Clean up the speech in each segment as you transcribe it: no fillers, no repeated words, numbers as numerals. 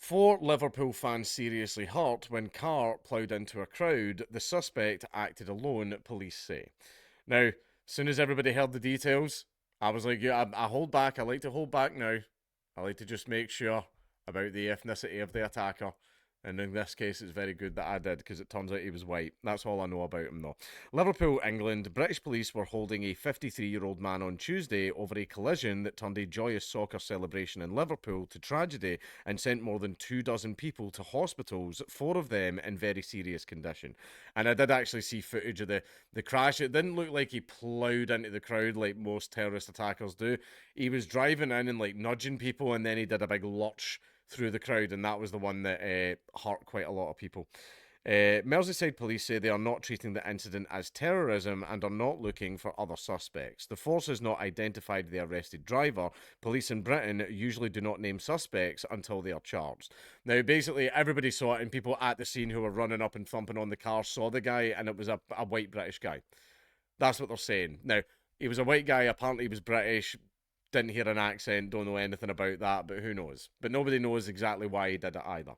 4 Liverpool fans seriously hurt when car ploughed into a crowd. The suspect acted alone, police say. Now, as soon as everybody heard the details, I was like, yeah, I hold back. I like to hold back now. I like to just make sure about the ethnicity of the attacker. And in this case, it's very good that I did because it turns out he was white. That's all I know about him, though. Liverpool, England. British police were holding a 53-year-old man on Tuesday over a collision that turned a joyous soccer celebration in Liverpool to tragedy and sent more than 24 people to hospitals, 4 of them in very serious condition. And I did actually see footage of the crash. It didn't look like he ploughed into the crowd like most terrorist attackers do. He was driving in and like nudging people, and then he did a big lurch through the crowd, and that was the one that hurt quite a lot of people. Merseyside police say they are not treating the incident as terrorism and are not looking for other suspects. The force has not identified the arrested driver. Police in Britain usually do not name suspects until they are charged. Now, basically, everybody saw it, and people at the scene who were running up and thumping on the car saw the guy, and it was a white British guy. That's what they're saying. Now, he was a white guy, apparently he was British, didn't hear an accent, don't know anything about that, but who knows? But nobody knows exactly why he did it either.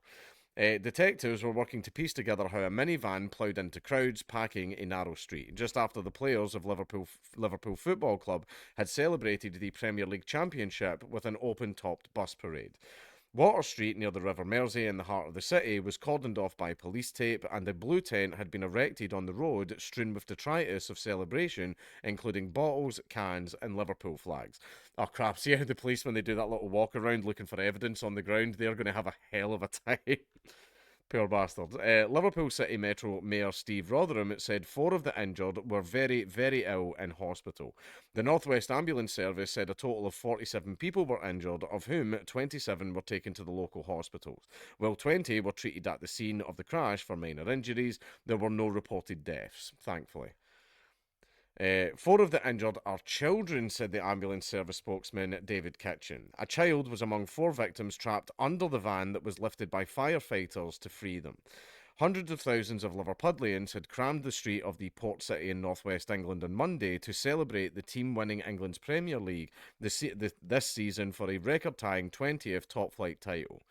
Detectives were working to piece together how a minivan ploughed into crowds packing a narrow street, just after the players of Liverpool Football Club had celebrated the Premier League Championship with an open-topped bus parade. Water Street, near the River Mersey in the heart of the city, was cordoned off by police tape, and a blue tent had been erected on the road, strewn with detritus of celebration, including bottles, cans, and Liverpool flags. Oh crap, see how the police, when they do that little walk around looking for evidence on the ground, they're going to have a hell of a time. Poor bastards. Liverpool City Metro Mayor Steve Rotherham said 4 of the injured were very, very ill in hospital. The North West Ambulance Service said a total of 47 people were injured, of whom 27 were taken to the local hospitals. While 20 were treated at the scene of the crash for minor injuries, there were no reported deaths, thankfully. 4 of the injured are children, said the ambulance service spokesman David Kitchen. A child was among 4 victims trapped under the van that was lifted by firefighters to free them. Hundreds of thousands of Liverpudlians had crammed the street of the port city in northwest England on Monday to celebrate the team winning England's Premier League this season for a record-tying 20th top-flight title.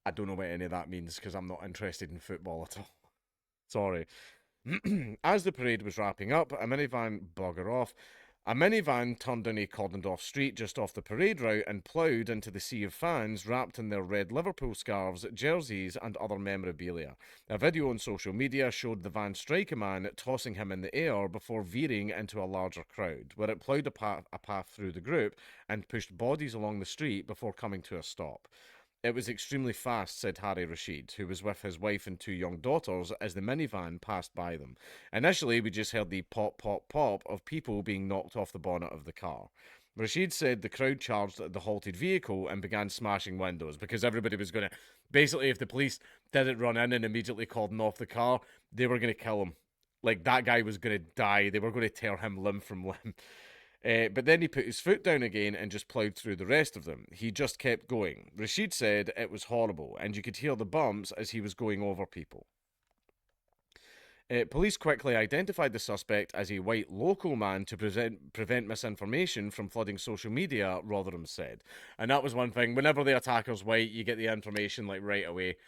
I don't know what any of that means because I'm not interested in football at all. Sorry. As the parade was wrapping up, a minivan turned down a cordoned off street just off the parade route and ploughed into the sea of fans wrapped in their red Liverpool scarves, jerseys, and other memorabilia. A video on social media showed the van strike a man, tossing him in the air before veering into a larger crowd, where it ploughed a path through the group and pushed bodies along the street before coming to a stop. It was extremely fast, said Harry Rashid, who was with his wife and 2 young daughters as the minivan passed by them. Initially, we just heard the pop, pop, pop of people being knocked off the bonnet of the car. Rashid said the crowd charged at the halted vehicle and began smashing windows because everybody was going to. Basically, if the police didn't run in and immediately cordon off the car, they were going to kill him. Like, that guy was going to die. They were going to tear him limb from limb. But then he put his foot down again and just ploughed through the rest of them. He just kept going. Rashid said it was horrible, and you could hear the bumps as he was going over people. Police quickly identified the suspect as a white local man to prevent misinformation from flooding social media, Rotherham said. And that was one thing. Whenever the attacker's white, you get the information like right away.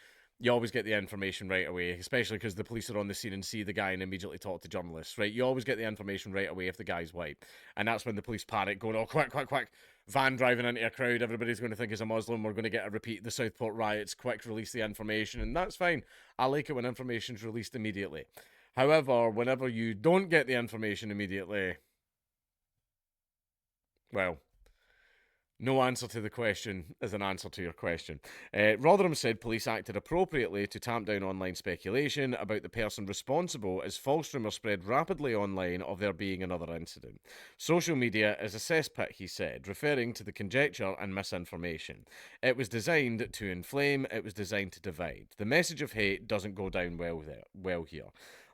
You always get the information right away, especially because the police are on the scene and see the guy and immediately talk to journalists, right? You always get the information right away if the guy's white. And that's when the police panic, going, oh, quick, quick, quick. Van driving into a crowd, everybody's going to think he's a Muslim, we're going to get a repeat of the Southport riots, quick, release the information, and that's fine. I like it when information's released immediately. However, whenever you don't get the information immediately, well, no answer to the question is an answer to your question. Rotherham said police acted appropriately to tamp down online speculation about the person responsible as false rumours spread rapidly online of there being another incident. Social media is a cesspit, he said, referring to the conjecture and misinformation. It was designed to inflame, it was designed to divide. The message of hate doesn't go down well here.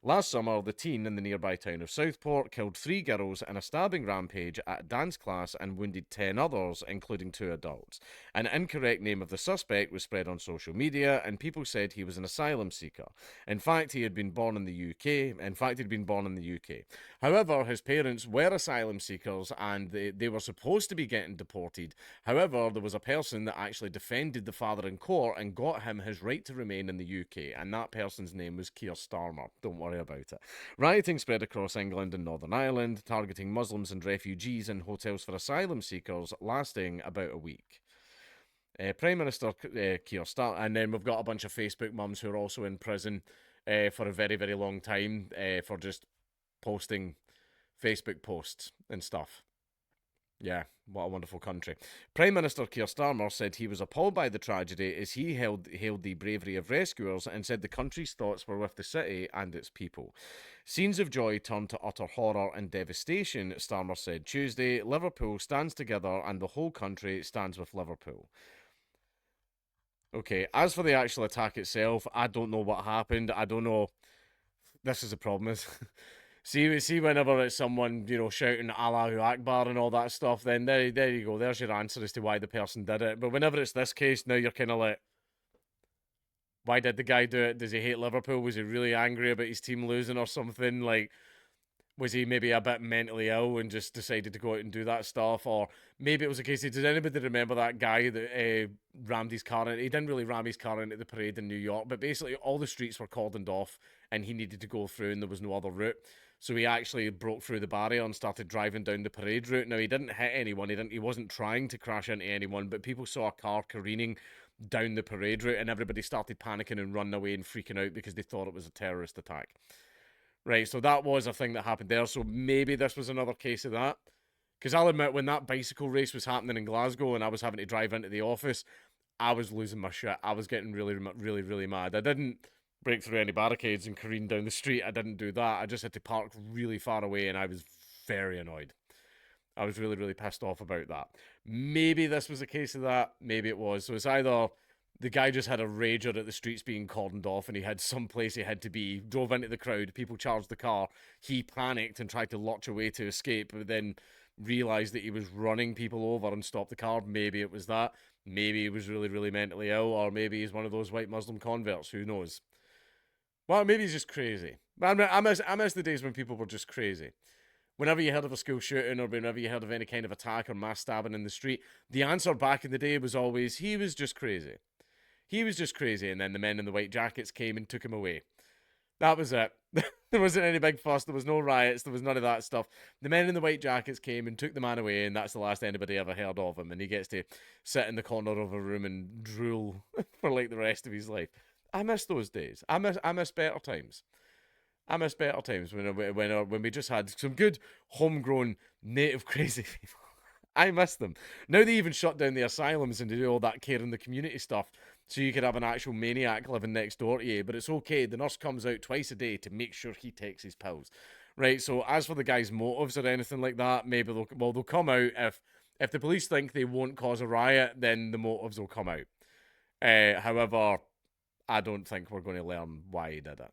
Last summer, the teen in the nearby town of Southport killed 3 girls in a stabbing rampage at a dance class and wounded 10 others, including 2 adults. An incorrect name of the suspect was spread on social media, and people said he was an asylum seeker. In fact, he had been born in the UK. However, his parents were asylum seekers and they were supposed to be getting deported. However, there was a person that actually defended the father in court and got him his right to remain in the UK, and that person's name was Keir Starmer. Don't worry about it. Rioting spread across England and Northern Ireland, targeting Muslims and refugees in hotels for asylum seekers, lasting about a week. Prime Minister Keir Starmer, and then we've got a bunch of Facebook mums who are also in prison for a very, very long time for just posting Facebook posts and stuff. Yeah, what a wonderful country. Prime Minister Keir Starmer said he was appalled by the tragedy as he hailed the bravery of rescuers and said the country's thoughts were with the city and its people. Scenes of joy turned to utter horror and devastation, Starmer said Tuesday. Liverpool stands together and the whole country stands with Liverpool. Okay, as for the actual attack itself, I don't know what happened. I don't know. This is the problem is see whenever it's someone, shouting Allahu Akbar and all that stuff, then there you go. There's your answer as to why the person did it. But whenever it's this case, now you're kind of like, why did the guy do it? Does he hate Liverpool? Was he really angry about his team losing or something? Like, was he maybe a bit mentally ill and just decided to go out and do that stuff? Or maybe it was a case of, does anybody remember that guy that rammed his car in? He didn't really ram his car into the parade in New York, but basically all the streets were cordoned off and he needed to go through and there was no other route. So he actually broke through the barrier and started driving down the parade route. Now, he didn't hit anyone. He wasn't trying to crash into anyone, but people saw a car careening down the parade route and everybody started panicking and running away and freaking out because they thought it was a terrorist attack. Right, so that was a thing that happened there. So maybe this was another case of that. Because I'll admit, when that bicycle race was happening in Glasgow and I was having to drive into the office, I was losing my shit. I was getting really, really, really mad. I didn't break through any barricades and careen down the street. I didn't do that. I just had to park really far away and I was very annoyed. I was really, really pissed off about that. Maybe this was a case of that. Maybe it was. So it's either the guy just had a rager at the streets being cordoned off and he had some place he had to be, drove into the crowd, people charged the car, he panicked and tried to lurch away to escape, but then realised that he was running people over and stopped the car. Maybe it was that. Maybe he was really, really mentally ill, or maybe he's one of those white Muslim converts. Who knows? Well, maybe he's just crazy. I miss the days when people were just crazy. Whenever you heard of a school shooting or whenever you heard of any kind of attack or mass stabbing in the street, the answer back in the day was always, he was just crazy. He was just crazy, and then the men in the white jackets came and took him away. That was it. There wasn't any big fuss. There was no riots. There was none of that stuff. The men in the white jackets came and took the man away, and that's the last anybody ever heard of him. And he gets to sit in the corner of a room and drool for like the rest of his life. I miss those days. I miss better times. I miss better times when we just had some good homegrown native crazy people. I miss them. Now they even shut down the asylums and do all that care in the community stuff so you could have an actual maniac living next door to you. But it's okay. The nurse comes out twice a day to make sure he takes his pills. Right, so as for the guy's motives or anything like that, maybe they'll come out if the police think they won't cause a riot, then the motives will come out. However, I don't think we're going to learn why he did it.